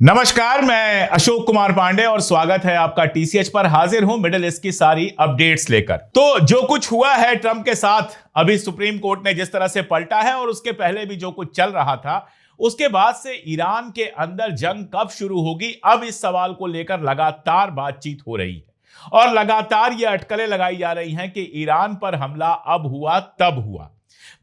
नमस्कार, मैं अशोक कुमार पांडे और स्वागत है आपका टीसीएच पर। हाजिर हूं मिडिल ईस्ट की सारी अपडेट्स लेकर। तो जो कुछ हुआ है ट्रंप के साथ, अभी सुप्रीम कोर्ट ने जिस तरह से पलटा है और उसके पहले भी जो कुछ चल रहा था, उसके बाद से ईरान के अंदर जंग कब शुरू होगी, अब इस सवाल को लेकर लगातार बातचीत हो रही है और लगातार ये अटकलें लगाई जा रही हैं कि ईरान पर हमला अब हुआ तब हुआ।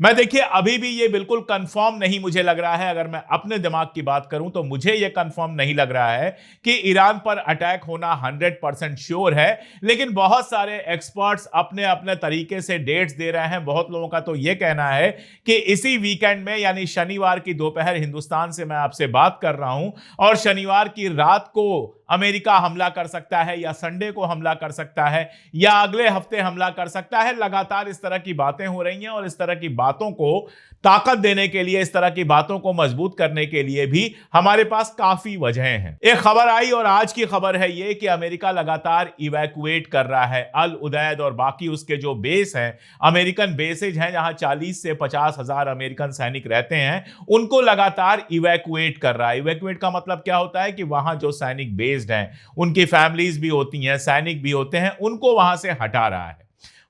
मैं देखिए अभी भी ये बिल्कुल कंफर्म नहीं मुझे लग रहा है। अगर मैं अपने दिमाग की बात करूं तो मुझे ये कंफर्म नहीं लग रहा है कि ईरान पर अटैक होना 100% श्योर है, लेकिन बहुत सारे एक्सपर्ट्स अपने अपने तरीके से डेट्स दे रहे हैं। बहुत लोगों का तो ये कहना है कि इसी वीकेंड में, यानी शनिवार की दोपहर, हिंदुस्तान से मैं आपसे बात कर रहा हूं, और शनिवार की रात को अमेरिका हमला कर सकता है या संडे को हमला कर सकता है या अगले हफ्ते हमला कर सकता है। लगातार इस तरह की बातें हो रही हैं और इस तरह की बातों को ताकत देने के लिए, इस तरह की बातों को मजबूत करने के लिए भी हमारे पास काफी वजहें हैं। एक खबर आई और आज की खबर है ये कि अमेरिका लगातार इवैक्यूएट कर रहा है अल उदैद और बाकी उसके जो बेस हैं, अमेरिकन बेसेज हैं जहां 40 से 50 हजार अमेरिकन सैनिक रहते हैं, उनको लगातार इवैक्यूएट कर रहा है। इवैक्यूएट का मतलब क्या होता है कि वहां जो सैनिक बेस्ड हैं, उनकी फैमिलीज भी होती हैं, सैनिक भी होते हैं, उनको वहां से हटा रहा है।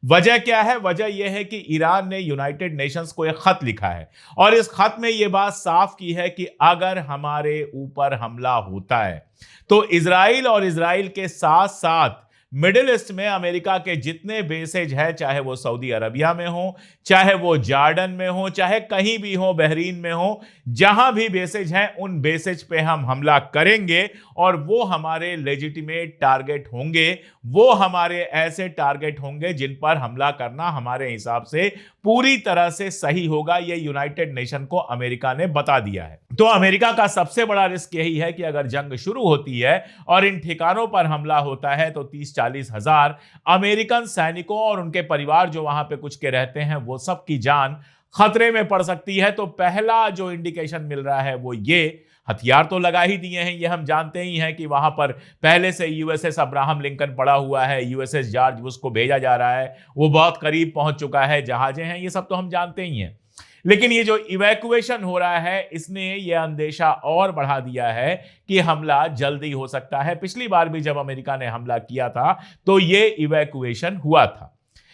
वजह क्या है? वजह यह है कि ईरान ने यूनाइटेड नेशंस को एक खत लिखा है और इस खत में यह बात साफ की है कि अगर हमारे ऊपर हमला होता है तो इजराइल और इजराइल के साथ साथ मिडिल ईस्ट में अमेरिका के जितने बेसेज हैं, चाहे वो सऊदी अरबिया में हो, चाहे वो जॉर्डन में हो, चाहे कहीं भी हो, बहरीन में हो, जहां भी बेसेज हैं, उन बेसेज पे हम हमला करेंगे और वो हमारे लेजिटिमेट टारगेट होंगे। वो हमारे ऐसे टारगेट होंगे जिन पर हमला करना हमारे हिसाब से पूरी तरह से सही होगा। ये यूनाइटेड नेशन को अमेरिका ने बता दिया है। तो अमेरिका का सबसे बड़ा रिस्क यही है कि अगर जंग शुरू होती है और इन ठिकानों पर हमला होता है तो 30-40 हजार अमेरिकन सैनिकों और उनके परिवार जो वहां पे कुछ के रहते हैं, वो सब की जान खतरे में पड़ सकती है। तो पहला जो इंडिकेशन मिल रहा है वो ये, हथियार तो लगा ही दिए हैं, ये हम जानते ही हैं कि वहां पर पहले से यूएसएस अब्राहम लिंकन पड़ा हुआ है, यूएसएस जॉर्ज बुश को भेजा जा रहा है, वो बहुत करीब पहुंच चुका है, जहाजें हैं, ये सब तो हम जानते ही हैं। लेकिन ये जो इवैक्यूएशन हो रहा है, इसने ये अंदेशा और बढ़ा दिया है कि हमला जल्दी हो सकता है। पिछली बार भी जब अमेरिका ने हमला किया था तो ये इवैक्यूएशन हुआ था।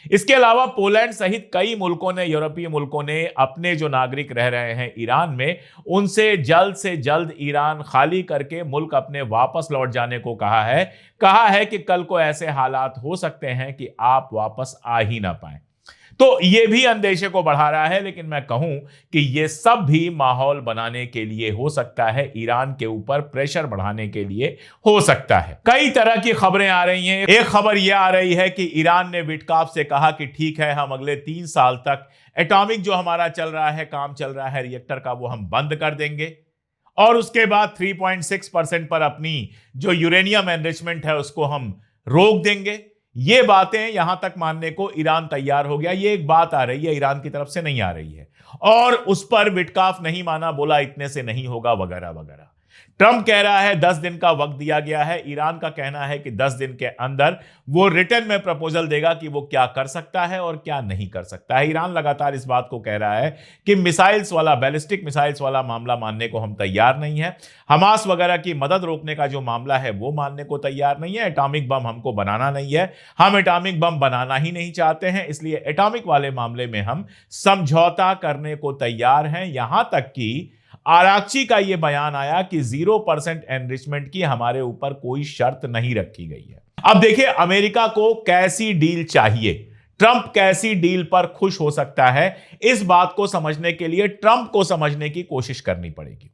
इसके अलावा पोलैंड सहित कई मुल्कों ने, यूरोपीय मुल्कों ने अपने जो नागरिक रह रहे हैं ईरान में, उनसे जल्द से जल्द ईरान खाली करके मुल्क अपने वापस लौट जाने को कहा है कि कल को ऐसे हालात हो सकते हैं कि आप वापस आ ही ना पाए। तो यह भी अंदेशे को बढ़ा रहा है। लेकिन मैं कहूं कि यह सब भी माहौल बनाने के लिए हो सकता है, ईरान के ऊपर प्रेशर बढ़ाने के लिए हो सकता है। कई तरह की खबरें आ रही हैं। एक खबर यह आ रही है कि ईरान ने विटकाफ से कहा कि ठीक है, हम अगले 3 साल तक एटॉमिक जो हमारा चल रहा है, काम चल रहा है रिएक्टर का, वो हम बंद कर देंगे और उसके बाद 3.6% पर अपनी जो यूरेनियम एनरिचमेंट है उसको हम रोक देंगे। ये बातें यहां तक मानने को ईरान तैयार हो गया। ये एक बात आ रही है, ईरान की तरफ से नहीं आ रही है, और उस पर विटकाफ नहीं माना, बोला इतने से नहीं होगा वगैरह वगैरह। ट्रंप कह रहा है 10 दिन का वक्त दिया गया है। ईरान का कहना है कि 10 दिन के अंदर वो रिटर्न में प्रपोजल देगा कि वो क्या कर सकता है और क्या नहीं कर सकता है। ईरान लगातार इस बात को कह रहा है कि मिसाइल्स वाला, बैलिस्टिक मिसाइल्स वाला मामला मानने को हम तैयार नहीं है। हमास वगैरह की मदद रोकने का जो मामला है वो मानने को तैयार नहीं है। एटॉमिक बम हमको बनाना नहीं है, हम एटॉमिक बम बनाना ही नहीं चाहते हैं, इसलिए एटॉमिक वाले मामले में हम समझौता करने को तैयार हैं। यहां तक कि आरागची का यह बयान आया कि 0% एनरिचमेंट की हमारे ऊपर कोई शर्त नहीं रखी गई है। अब देखिए अमेरिका को कैसी डील चाहिए, ट्रंप कैसी डील पर खुश हो सकता है, इस बात को समझने के लिए ट्रंप को समझने की कोशिश करनी पड़ेगी।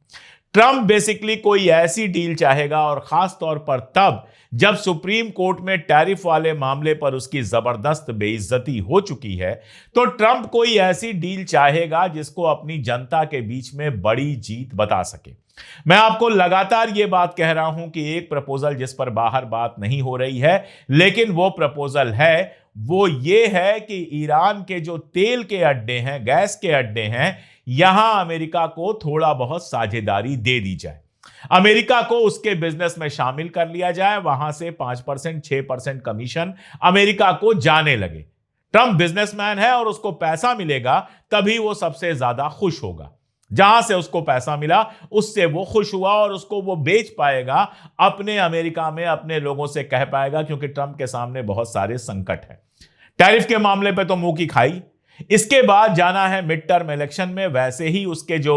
ट्रंप बेसिकली कोई ऐसी डील चाहेगा, और खास तौर पर तब जब सुप्रीम कोर्ट में टैरिफ वाले मामले पर उसकी जबरदस्त बेइज्जती हो चुकी है, तो ट्रंप कोई ऐसी डील चाहेगा जिसको अपनी जनता के बीच में बड़ी जीत बता सके। मैं आपको लगातार यह बात कह रहा हूं कि एक प्रपोजल जिस पर बाहर बात नहीं हो रही है, लेकिन वो प्रपोजल है, वो ये है कि ईरान के जो तेल के अड्डे हैं, गैस के अड्डे हैं, यहां अमेरिका को थोड़ा बहुत साझेदारी दे दी जाए। अमेरिका को उसके बिजनेस में शामिल कर लिया जाए, वहां से 5%, 6% कमीशन अमेरिका को जाने लगे। ट्रंप बिजनेसमैन है और उसको पैसा मिलेगा तभी वो सबसे ज्यादा खुश होगा। जहां से उसको पैसा मिला उससे वो खुश हुआ और उसको वो बेच पाएगा अपने अमेरिका में, अपने लोगों से कह पाएगा, क्योंकि ट्रंप के सामने बहुत सारे संकट हैं। टैरिफ के मामले पे तो मुंह की खाई, इसके बाद जाना है मिड टर्म इलेक्शन में, वैसे ही उसके जो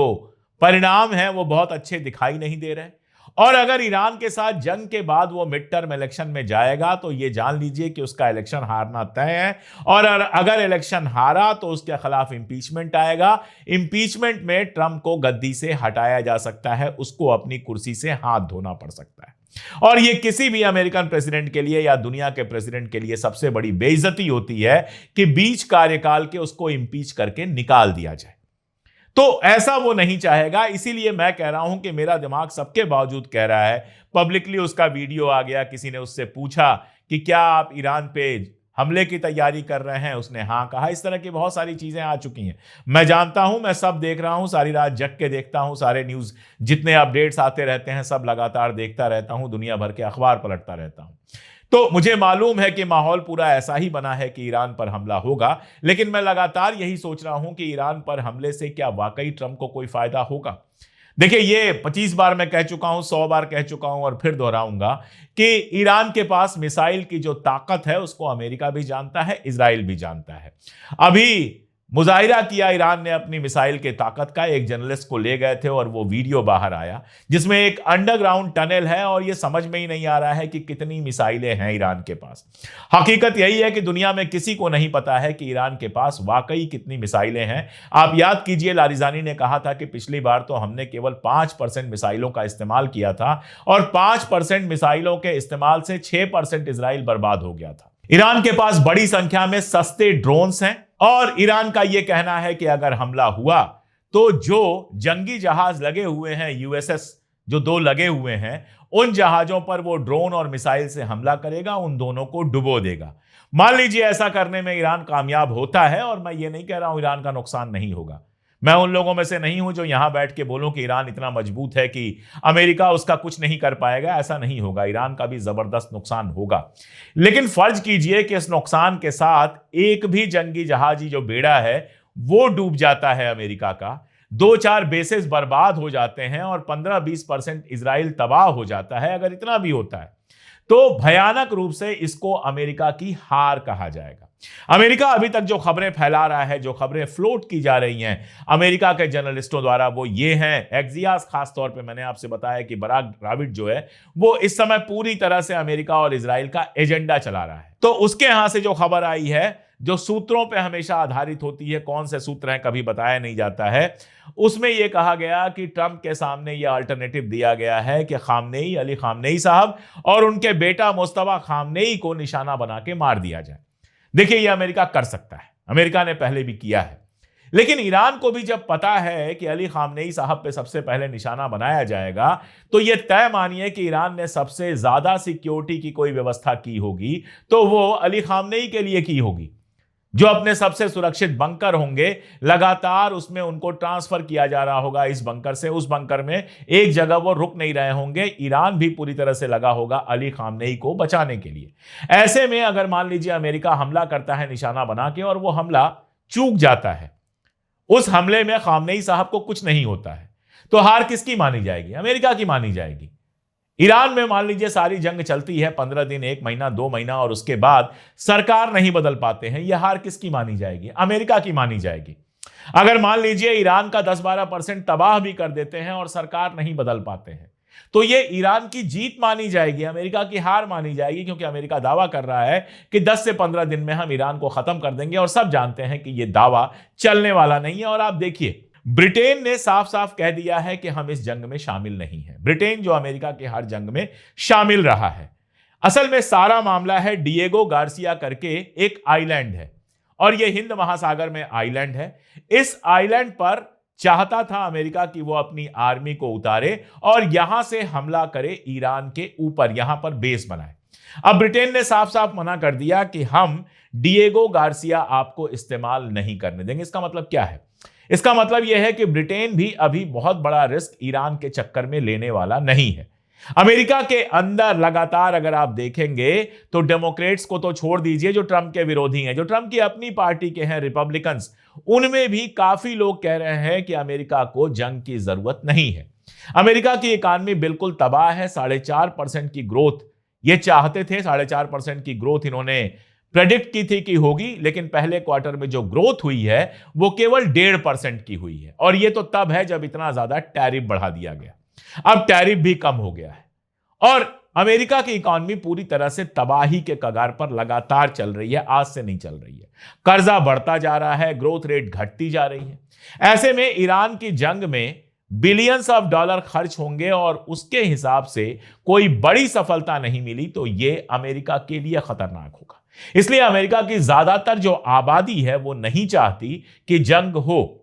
परिणाम हैं वो बहुत अच्छे दिखाई नहीं दे रहे। और अगर ईरान के साथ जंग के बाद वो मिड टर्म इलेक्शन में जाएगा तो ये जान लीजिए कि उसका इलेक्शन हारना तय है। और अगर इलेक्शन हारा तो उसके खिलाफ इंपीचमेंट आएगा। इंपीचमेंट में ट्रंप को गद्दी से हटाया जा सकता है, उसको अपनी कुर्सी से हाथ धोना पड़ सकता है। और ये किसी भी अमेरिकन प्रेसिडेंट के लिए या दुनिया के प्रेसिडेंट के लिए सबसे बड़ी बेइज्जती होती है कि बीच कार्यकाल के उसको इंपीच करके निकाल दिया जाए। तो ऐसा वो नहीं चाहेगा। इसीलिए मैं कह रहा हूं कि मेरा दिमाग सबके बावजूद कह रहा है, पब्लिकली उसका वीडियो आ गया, किसी ने उससे पूछा कि क्या आप ईरान पे हमले की तैयारी कर रहे हैं, उसने हां कहा। इस तरह की बहुत सारी चीजें आ चुकी हैं। मैं जानता हूं, मैं सब देख रहा हूं, सारी रात जग के देखता हूं, सारे न्यूज जितने अपडेट्स आते रहते हैं सब लगातार देखता रहता हूं, दुनिया भर के अखबार पलटता रहता हूं। तो मुझे मालूम है कि माहौल पूरा ऐसा ही बना है कि ईरान पर हमला होगा, लेकिन मैं लगातार यही सोच रहा हूं कि ईरान पर हमले से क्या वाकई ट्रंप को कोई फायदा होगा। देखिए, ये 25 बार मैं कह चुका हूं, 100 बार कह चुका हूं और फिर दोहराऊंगा कि ईरान के पास मिसाइल की जो ताकत है उसको अमेरिका भी जानता है, इजराइल भी जानता है। अभी मुजाहिरा किया ईरान ने अपनी मिसाइल के ताकत का, एक जर्नलिस्ट को ले गए थे और वो वीडियो बाहर आया जिसमें एक अंडरग्राउंड टनल है और ये समझ में ही नहीं आ रहा है कि कितनी मिसाइलें हैं ईरान के पास। हकीकत यही है कि दुनिया में किसी को नहीं पता है कि ईरान के पास वाकई कितनी मिसाइलें हैं। आप याद कीजिए, लारिजानी ने कहा था कि पिछली बार तो हमने केवल 5% मिसाइलों का इस्तेमाल किया था और 5% मिसाइलों के इस्तेमाल से 6% इजराइल बर्बाद हो गया था। ईरान के पास बड़ी संख्या में सस्ते ड्रोन्स हैं और ईरान का यह कहना है कि अगर हमला हुआ तो जो जंगी जहाज लगे हुए हैं, यूएसएस जो 2 लगे हुए हैं, उन जहाजों पर वो ड्रोन और मिसाइल से हमला करेगा, उन दोनों को डुबो देगा। मान लीजिए ऐसा करने में ईरान कामयाब होता है, और मैं ये नहीं कह रहा हूं ईरान का नुकसान नहीं होगा। मैं उन लोगों में से नहीं हूं जो यहां बैठ के बोलूं कि ईरान इतना मजबूत है कि अमेरिका उसका कुछ नहीं कर पाएगा। ऐसा नहीं होगा, ईरान का भी जबरदस्त नुकसान होगा। लेकिन फर्ज कीजिए कि इस नुकसान के साथ एक भी जंगी जहाजी जो बेड़ा है वो डूब जाता है अमेरिका का, 2-4 बेसेस बर्बाद हो जाते हैं और 15-20% इजराइल तबाह हो जाता है। अगर इतना भी होता है तो भयानक रूप से इसको अमेरिका की हार कहा जाएगा। अमेरिका अभी तक जो खबरें फैला रहा है, जो खबरें फ्लोट की जा रही हैं अमेरिका के जर्नलिस्टों द्वारा, वो ये हैं, एक्सियास खास तौर पे मैंने आपसे बताया कि बराक राबिट जो है वो इस समय पूरी तरह से अमेरिका और इजराइल का एजेंडा चला रहा है। तो उसके यहां से जो खबर आई है, जो सूत्रों पे हमेशा आधारित होती है, कौन से सूत्र हैं कभी बताया नहीं जाता है, उसमें यह कहा गया कि ट्रंप के सामने यह अल्टरनेटिव दिया गया है कि खामनेई, अली खामनेई साहब और उनके बेटा मुस्तफा खामनेई को निशाना बना के मार दिया जाए। देखिए, यह अमेरिका कर सकता है, अमेरिका ने पहले भी किया है। लेकिन ईरान को भी जब पता है कि अली खामनेई साहब पे सबसे पहले निशाना बनाया जाएगा, तो यह तय मानिए कि ईरान ने सबसे ज्यादा सिक्योरिटी की कोई व्यवस्था की होगी तो वो अली खामनेई के लिए की होगी। जो अपने सबसे सुरक्षित बंकर होंगे, लगातार उसमें उनको ट्रांसफर किया जा रहा होगा, इस बंकर से उस बंकर में, एक जगह वो रुक नहीं रहे होंगे। ईरान भी पूरी तरह से लगा होगा अली खामनेई को बचाने के लिए। ऐसे में अगर मान लीजिए अमेरिका हमला करता है निशाना बना के और वो हमला चूक जाता है, उस हमले में खामनेई साहब को कुछ नहीं होता है, तो हार किसकी मानी जाएगी? अमेरिका की मानी जाएगी। ईरान में मान लीजिए सारी जंग चलती है 15 दिन, 1 महीना, 2 महीना और उसके बाद सरकार नहीं बदल पाते हैं, यह हार किसकी मानी जाएगी? अमेरिका की मानी जाएगी। अगर मान लीजिए ईरान का 10-12% तबाह भी कर देते हैं और सरकार नहीं बदल पाते हैं, तो यह ईरान की जीत मानी जाएगी, अमेरिका की हार मानी जाएगी, क्योंकि अमेरिका दावा कर रहा है कि 10 से 15 दिन में हम ईरान को खत्म कर देंगे। और सब जानते हैं कि यह दावा चलने वाला नहीं है। और आप देखिए, ब्रिटेन ने साफ साफ कह दिया है कि हम इस जंग में शामिल नहीं हैं। ब्रिटेन जो अमेरिका की हर जंग में शामिल रहा है। असल में सारा मामला है, डिएगो गार्सिया करके एक आइलैंड है और यह हिंद महासागर में आइलैंड है। इस आइलैंड पर चाहता था अमेरिका कि वो अपनी आर्मी को उतारे और यहां से हमला करे ईरान के ऊपर, यहां पर बेस बनाए। अब ब्रिटेन ने साफ साफ मना कर दिया कि हम डिएगो गार्सिया आपको इस्तेमाल नहीं करने देंगे। इसका मतलब क्या है? इसका मतलब यह है कि ब्रिटेन भी अभी बहुत बड़ा रिस्क ईरान के चक्कर में लेने वाला नहीं है। अमेरिका के अंदर लगातार अगर आप देखेंगे तो डेमोक्रेट्स को तो छोड़ दीजिए, जो ट्रंप के विरोधी हैं, जो ट्रंप की अपनी पार्टी के हैं रिपब्लिकन्स, उनमें भी काफी लोग कह रहे हैं कि अमेरिका को जंग की जरूरत नहीं है। अमेरिका की इकॉनमी बिल्कुल तबाह है। 4.5% की ग्रोथ ये चाहते थे, 4.5% की ग्रोथ इन्होंने प्रेडिक्ट की थी कि होगी, लेकिन पहले क्वार्टर में जो ग्रोथ हुई है वो केवल 1.5% की हुई है। और ये तो तब है जब इतना ज्यादा टैरिफ बढ़ा दिया गया। अब टैरिफ भी कम हो गया है और अमेरिका की इकॉनमी पूरी तरह से तबाही के कगार पर लगातार चल रही है, आज से नहीं चल रही है। कर्जा बढ़ता जा रहा है, ग्रोथ रेट घटती जा रही है। ऐसे में ईरान की जंग में बिलियंस ऑफ डॉलर खर्च होंगे और उसके हिसाब से कोई बड़ी सफलता नहीं मिली तो यह अमेरिका के लिए खतरनाक होगा। इसलिए अमेरिका की ज्यादातर जो आबादी है वो नहीं चाहती कि जंग हो।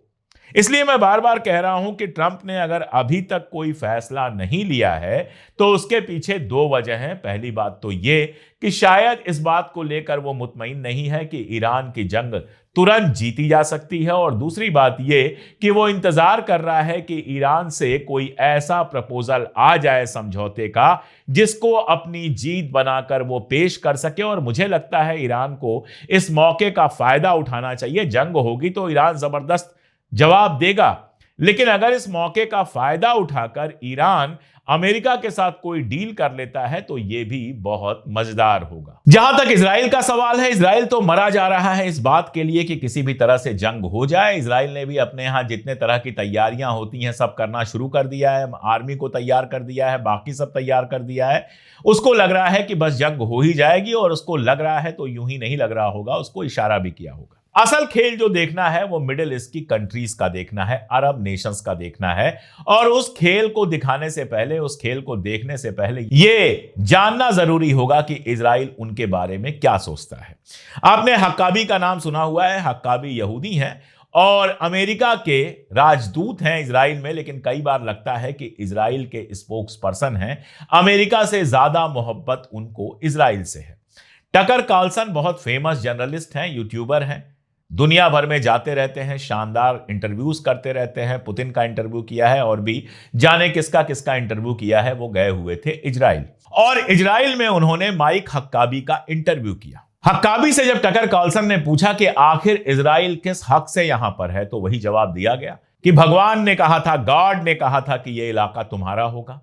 इसलिए मैं बार बार कह रहा हूं कि ट्रंप ने अगर अभी तक कोई फैसला नहीं लिया है तो उसके पीछे दो वजह हैं। पहली बात तो यह कि शायद इस बात को लेकर वो मुतमईन नहीं है कि ईरान की जंग तुरंत जीती जा सकती है, और दूसरी बात यह कि वो इंतजार कर रहा है कि ईरान से कोई ऐसा प्रपोजल आ जाए समझौते का जिसको अपनी जीत बनाकर वो पेश कर सके। और मुझे लगता है ईरान को इस मौके का फायदा उठाना चाहिए। जंग होगी तो ईरान जबरदस्त जवाब देगा, लेकिन अगर इस मौके का फायदा उठाकर ईरान अमेरिका के साथ कोई डील कर लेता है तो यह भी बहुत मजेदार होगा। जहां तक इजराइल का सवाल है, इजराइल तो मरा जा रहा है इस बात के लिए कि किसी भी तरह से जंग हो जाए। इजराइल ने भी अपने यहां जितने तरह की तैयारियां होती हैं सब करना शुरू कर दिया है। आर्मी को तैयार कर दिया है, बाकी सब तैयार कर दिया है। उसको लग रहा है कि बस जंग हो ही जाएगी, और उसको लग रहा है तो यूं ही नहीं लग रहा होगा, उसको इशारा भी किया होगा। असल खेल जो देखना है वो मिडिल ईस्ट की कंट्रीज का देखना है, अरब नेशंस का देखना है। और उस खेल को दिखाने से पहले, उस खेल को देखने से पहले ये जानना जरूरी होगा कि इजराइल उनके बारे में क्या सोचता है। आपने हक्काबी का नाम सुना हुआ है। हक्काबी यहूदी हैं और अमेरिका के राजदूत हैं इजराइल में, लेकिन कई बार लगता है कि इजराइल के स्पोक्स पर्सन हैं। अमेरिका से ज्यादा मोहब्बत उनको इजराइल से है। टकर कार्लसन बहुत फेमस जर्नलिस्ट हैं, यूट्यूबर हैं, दुनिया भर में जाते रहते हैं, शानदार इंटरव्यूज करते रहते हैं। पुतिन का इंटरव्यू किया है और भी जाने किसका किसका इंटरव्यू किया है। वो गए हुए थे इजराइल, और इजराइल में उन्होंने माइक हक्काबी का इंटरव्यू किया। हक्काबी से जब टकर कार्लसन ने पूछा कि आखिर इजराइल किस हक से यहां पर है, तो वही जवाब दिया गया कि भगवान ने कहा था, गॉड ने कहा था कि यह इलाका तुम्हारा होगा।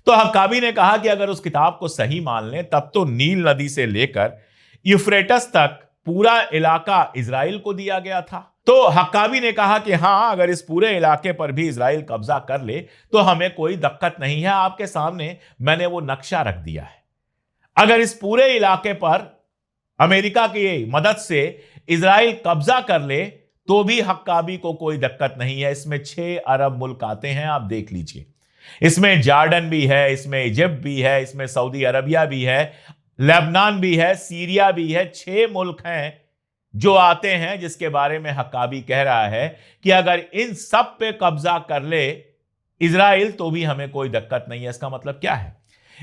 तो हक्काबी ने कहा कि अगर उस किताब को सही मान लें तब तो नील नदी से लेकर यूफ्रेटस तक पूरा इलाका इजराइल को दिया गया था। तो हक्काबी ने कहा कि हां, अगर इस पूरे इलाके पर भी इजराइल कब्जा कर ले तो हमें कोई दिक्कत नहीं है। आपके सामने मैंने वो नक्शा रख दिया है। अगर इस पूरे इलाके पर अमेरिका की मदद से इजराइल कब्जा कर ले तो भी हक्काबी को कोई दिक्कत नहीं है। इसमें 6 अरब मुल्क आते हैं, आप देख लीजिए। इसमें जॉर्डन भी है, इसमें इजिप्ट भी है, इसमें सऊदी अरबिया भी है, लेबनान भी है, सीरिया भी है। 6 मुल्क हैं जो आते हैं, जिसके बारे में हक्काबी कह रहा है कि अगर इन सब पे कब्जा कर ले इजराइल तो भी हमें कोई दिक्कत नहीं है। इसका मतलब क्या है?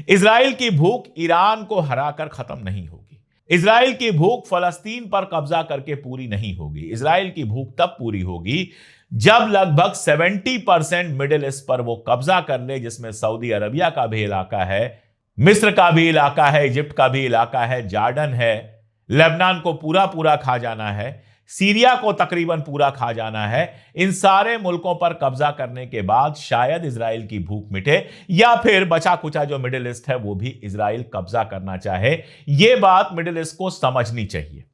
इजराइल की भूख ईरान को हराकर खत्म नहीं होगी। इजराइल की भूख फलस्तीन पर कब्जा करके पूरी नहीं होगी। इजराइल की भूख तब पूरी होगी जब लगभग 70% मिडिल ईस्ट पर वो कब्जा कर ले, जिसमें सऊदी अरबिया का भी इलाका है, मिस्र का भी इलाका है, इजिप्ट का भी इलाका है, जॉर्डन है, लेबनान को पूरा पूरा खा जाना है, सीरिया को तकरीबन पूरा खा जाना है। इन सारे मुल्कों पर कब्जा करने के बाद शायद इजराइल की भूख मिटे, या फिर बचा कुचा जो मिडिल ईस्ट है वो भी इजराइल कब्जा करना चाहे। यह बात मिडिल ईस्ट को समझनी चाहिए।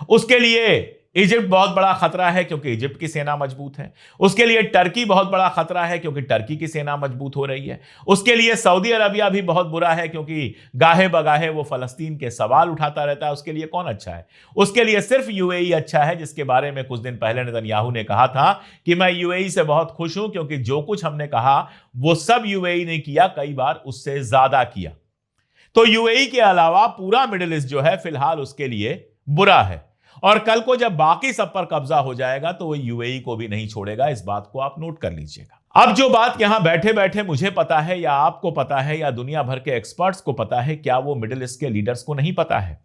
उसके लिए इजिप्ट बहुत बड़ा खतरा है क्योंकि इजिप्ट की सेना मजबूत है। उसके लिए टर्की बहुत बड़ा खतरा है क्योंकि टर्की की सेना मजबूत हो रही है। उसके लिए सऊदी अरबिया भी बहुत बुरा है क्योंकि गाहे बगाहे वो फलस्तीन के सवाल उठाता रहता है। उसके लिए कौन अच्छा है? उसके लिए सिर्फ यूएई अच्छा है, जिसके बारे में कुछ दिन पहले नेतन्याहू ने कहा था कि मैं यूएई से बहुत खुश हूं क्योंकि जो कुछ हमने कहा वो सब यूएई ने किया, कई बार उससे ज्यादा किया। तो यूएई के अलावा पूरा मिडिल ईस्ट जो है फिलहाल उसके लिए बुरा है, और कल को जब बाकी सब पर कब्जा हो जाएगा तो वो यूएई को भी नहीं छोड़ेगा। इस बात को आप नोट कर लीजिएगा। अब जो बात यहां बैठे बैठे मुझे पता है, या आपको पता है, या दुनिया भर के एक्सपर्ट्स को पता है, क्या वो मिडिल ईस्ट के लीडर्स को नहीं पता है?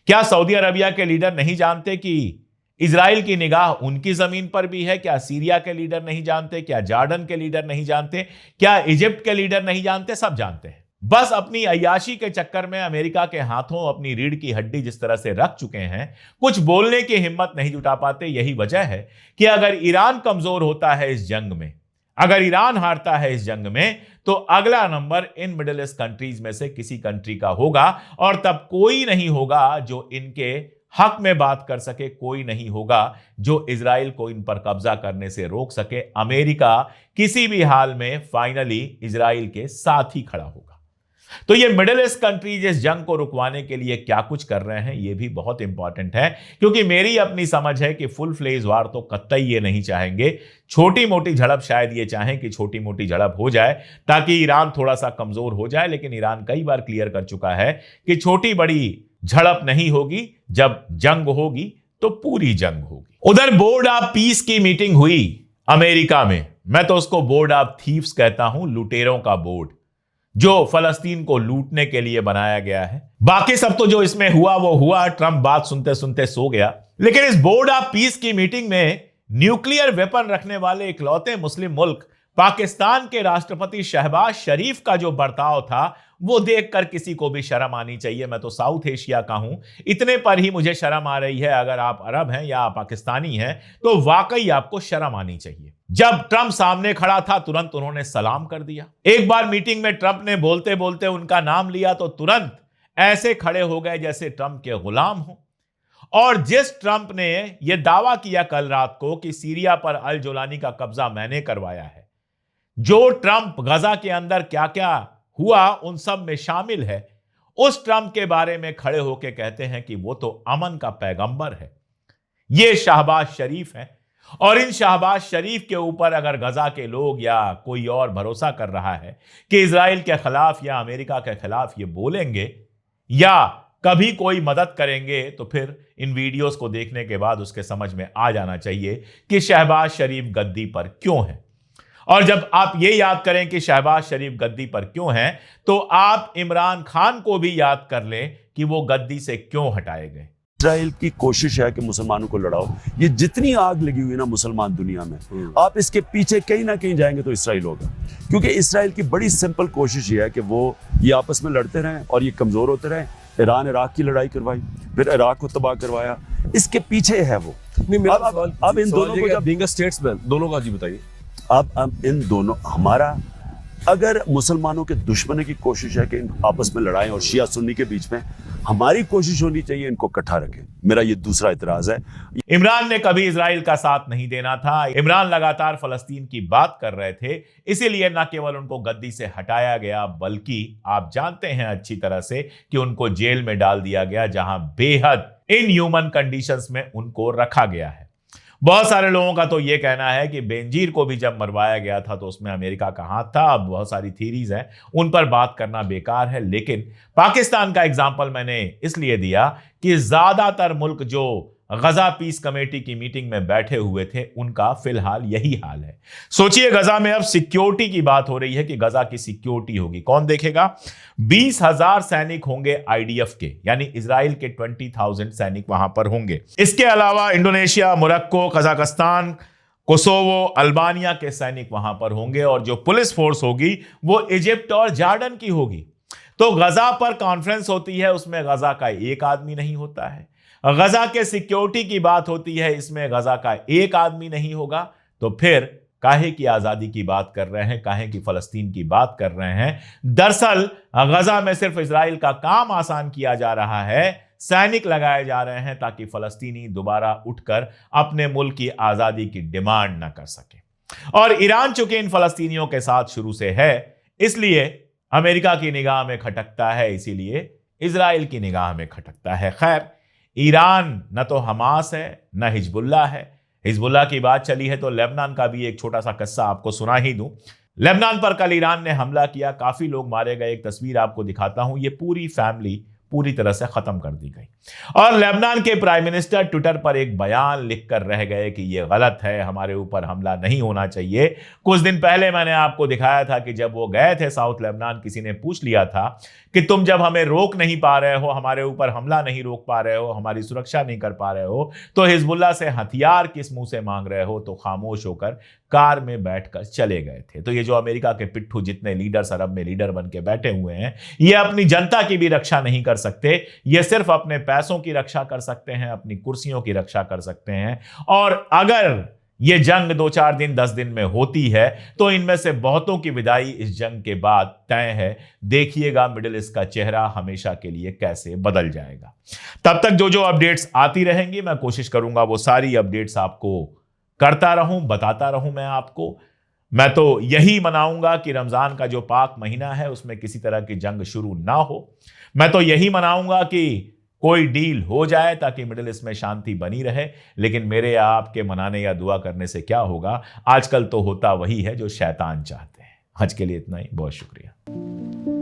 क्या सऊदी अरबिया के लीडर नहीं जानते कि इजराइल की निगाह उनकी जमीन पर भी है? क्या सीरिया के लीडर नहीं जानते? क्या जॉर्डन के लीडर नहीं जानते? क्या इजिप्ट के लीडर नहीं जानते? सब जानते हैं। बस अपनी अय्याशी के चक्कर में अमेरिका के हाथों अपनी रीढ़ की हड्डी जिस तरह से रख चुके हैं, कुछ बोलने की हिम्मत नहीं जुटा पाते। यही वजह है कि अगर ईरान कमजोर होता है इस जंग में, अगर ईरान हारता है इस जंग में, तो अगला number in middle east countries में से किसी कंट्री का होगा, और तब कोई नहीं होगा जो इनके हक में बात कर सके, कोई नहीं होगा जो इजराइल को इन पर कब्जा करने से रोक सके। अमेरिका किसी भी हाल में फाइनली इजराइल के साथ ही खड़ा होगा। तो ये मिडिल ईस्ट कंट्रीज इस जंग को रुकवाने के लिए क्या कुछ कर रहे हैं, ये भी बहुत इंपॉर्टेंट है, क्योंकि मेरी अपनी समझ है कि फुल फ्लेज वार तो कतई ये नहीं चाहेंगे। छोटी मोटी झड़प शायद ये चाहें कि छोटी मोटी झड़प हो जाए ताकि ईरान थोड़ा सा कमजोर हो जाए, लेकिन ईरान कई बार क्लियर कर चुका है कि छोटी बड़ी झड़प नहीं होगी, जब जंग होगी तो पूरी जंग होगी। उधर बोर्ड ऑफ पीस की मीटिंग हुई अमेरिका में। मैं तो उसको बोर्ड ऑफ थीव्स कहता हूं, लुटेरों का बोर्ड, जो फलस्तीन को लूटने के लिए बनाया गया है। बाकी सब तो जो इसमें हुआ वो हुआ, ट्रंप बात सुनते सुनते सो गया। लेकिन इस बोर्ड ऑफ पीस की मीटिंग में न्यूक्लियर वेपन रखने वाले इकलौते मुस्लिम मुल्क पाकिस्तान के राष्ट्रपति शहबाज शरीफ का जो बर्ताव था, वो देखकर किसी को भी शर्म आनी चाहिए। मैं तो साउथ एशिया का हूं, इतने पर ही मुझे शर्म आ रही है। अगर आप अरब हैं या पाकिस्तानी हैं तो वाकई आपको शर्म आनी चाहिए। जब ट्रंप सामने खड़ा था तुरंत उन्होंने सलाम कर दिया। एक बार मीटिंग में ट्रंप ने बोलते बोलते उनका नाम लिया तो तुरंत ऐसे खड़े हो गए जैसे ट्रंप के गुलाम हो। और जिस ट्रंप ने यह दावा किया कल रात को कि सीरिया पर अल जोलानी का कब्जा मैंने करवाया है, जो ट्रंप गजा के अंदर क्या क्या हुआ उन सब में शामिल है, उस ट्रंप के बारे में खड़े होकर कहते हैं कि वो तो अमन का पैगंबर है। ये शहबाज शरीफ है, और इन शहबाज शरीफ के ऊपर अगर गजा के लोग या कोई और भरोसा कर रहा है कि इजराइल के खिलाफ या अमेरिका के खिलाफ ये बोलेंगे या कभी कोई मदद करेंगे, तो फिर इन वीडियोस को देखने के बाद उसके समझ में आ जाना चाहिए कि शहबाज शरीफ गद्दी पर क्यों है। और जब आप ये याद करें कि शहबाज शरीफ गद्दी पर क्यों हैं, तो आप इमरान खान को भी याद कर लें कि वो गद्दी से क्यों हटाए गए। इजराइल की कोशिश है कि मुसलमानों को लड़ाओ। ये जितनी आग लगी हुई ना मुसलमान दुनिया में, आप इसके पीछे कहीं ना कहीं जाएंगे तो इसराइल होगा, क्योंकि इसराइल की बड़ी सिंपल कोशिश ये है कि वो ये आपस में लड़ते रहें और ये कमजोर होते रहें। ईरान इराक की लड़ाई करवाई, फिर इराक को तबाह करवाया, इसके पीछे है वो। अब इन दोनों को जब बीइंग अ स्टेट्समैन दोनों का जी बताइए, अब इन दोनों, हमारा अगर मुसलमानों के दुश्मनी की कोशिश है कि इन आपस में लड़ाएं और शिया सुन्नी के बीच में, हमारी कोशिश होनी चाहिए इनको इकट्ठा रखें। मेरा ये दूसरा इतराज है। इमरान ने कभी इजराइल का साथ नहीं देना था। इमरान लगातार फलस्तीन की बात कर रहे थे, इसीलिए न केवल उनको गद्दी से हटाया गया, बल्कि आप जानते हैं अच्छी तरह से कि उनको जेल में डाल दिया गया, जहां बेहद इनह्यूमन कंडीशंस में उनको रखा गया है। बहुत सारे लोगों का तो यह कहना है कि बेनजीर को भी जब मरवाया गया था तो उसमें अमेरिका का हाथ था। अब बहुत सारी थीरीज हैं, उन पर बात करना बेकार है, लेकिन पाकिस्तान का एग्जाम्पल मैंने इसलिए दिया कि ज्यादातर मुल्क जो गजा पीस कमेटी की मीटिंग में बैठे हुए थे, उनका फिलहाल यही हाल है। सोचिए, गजा में अब सिक्योरिटी की बात हो रही है कि गजा की सिक्योरिटी होगी, कौन देखेगा? 20,000 सैनिक होंगे आईडीएफ के, यानी इजराइल के 20,000 सैनिक वहां पर होंगे। इसके अलावा Indonesia, Morocco, Kazakhstan, Kosovo, Albania के सैनिक वहां पर होंगे, और जो पुलिस फोर्स होगी वो इजिप्ट और जॉर्डन की होगी। तो गजा पर कॉन्फ्रेंस होती है, उसमें गजा का एक आदमी नहीं होता है। गजा के सिक्योरिटी की बात होती है, इसमें गजा का एक आदमी नहीं होगा। तो फिर काहे की आजादी की बात कर रहे हैं, काहे की फलस्तीन की बात कर रहे हैं? दरअसल गजा में सिर्फ इजराइल का काम आसान किया जा रहा है, सैनिक लगाए जा रहे हैं ताकि फलस्तीनी दोबारा उठकर अपने मुल्क की आजादी की डिमांड ना कर सके। और ईरान चूंकि इन फलस्तीनियों के साथ शुरू से है, इसलिए अमेरिका की निगाह में खटकता है, इसीलिए इजराइल की निगाह में खटकता है। खैर, ईरान न तो हमास है न हिजबुल्लाह है। हिजबुल्लाह की बात चली है तो लेबनान का भी एक छोटा सा किस्सा आपको सुना ही दूं। लेबनान पर कल ईरान ने हमला किया, काफी लोग मारे गए। एक तस्वीर आपको दिखाता हूं, ये पूरी फैमिली पूरी तरह से खत्म कर दी गई। और लेबनान के प्राइम मिनिस्टर ट्विटर पर एक बयान लिखकर रह गए कि यह गलत है, हमारे ऊपर हमला नहीं होना चाहिए। कुछ दिन पहले मैंने आपको दिखाया था कि जब वो गए थे साउथ लेबनान, किसी ने पूछ लिया था कि तुम जब हमें रोक नहीं पा रहे हो, हमारे ऊपर हमला नहीं रोक पा रहे हो, हमारी सुरक्षा नहीं कर पा रहे हो, तो हिजबुल्लाह से हथियार किस मुंह से मांग रहे हो? तो खामोश होकर कार में बैठकर चले गए थे। तो ये जो अमेरिका के पिट्ठू जितने लीडर्स अरब में लीडर बन के बैठे हुए हैं, ये अपनी जनता की भी रक्षा नहीं कर सकते, ये सिर्फ अपने पैसों की रक्षा कर सकते हैं, अपनी कुर्सियों की रक्षा कर सकते हैं। और अगर ये जंग 2-4 दिन 10 दिन में होती है तो इनमें से बहुतों की विदाई इस जंग के बाद तय है। देखिएगा मिडिल ईस्ट का चेहरा हमेशा के लिए कैसे बदल जाएगा। तब तक जो जो अपडेट्स आती रहेंगी मैं कोशिश करूंगा वो सारी अपडेट्स आपको करता रहूं, बताता रहूं मैं आपको। मैं तो यही मनाऊंगा कि रमजान का जो पाक महीना है उसमें किसी तरह की जंग शुरू ना हो। मैं तो यही मनाऊंगा कि कोई डील हो जाए ताकि मिडिल ईस्ट में शांति बनी रहे। लेकिन मेरे या आपके मनाने या दुआ करने से क्या होगा? आजकल तो होता वही है जो शैतान चाहते हैं। आज के लिए इतना ही, बहुत शुक्रिया।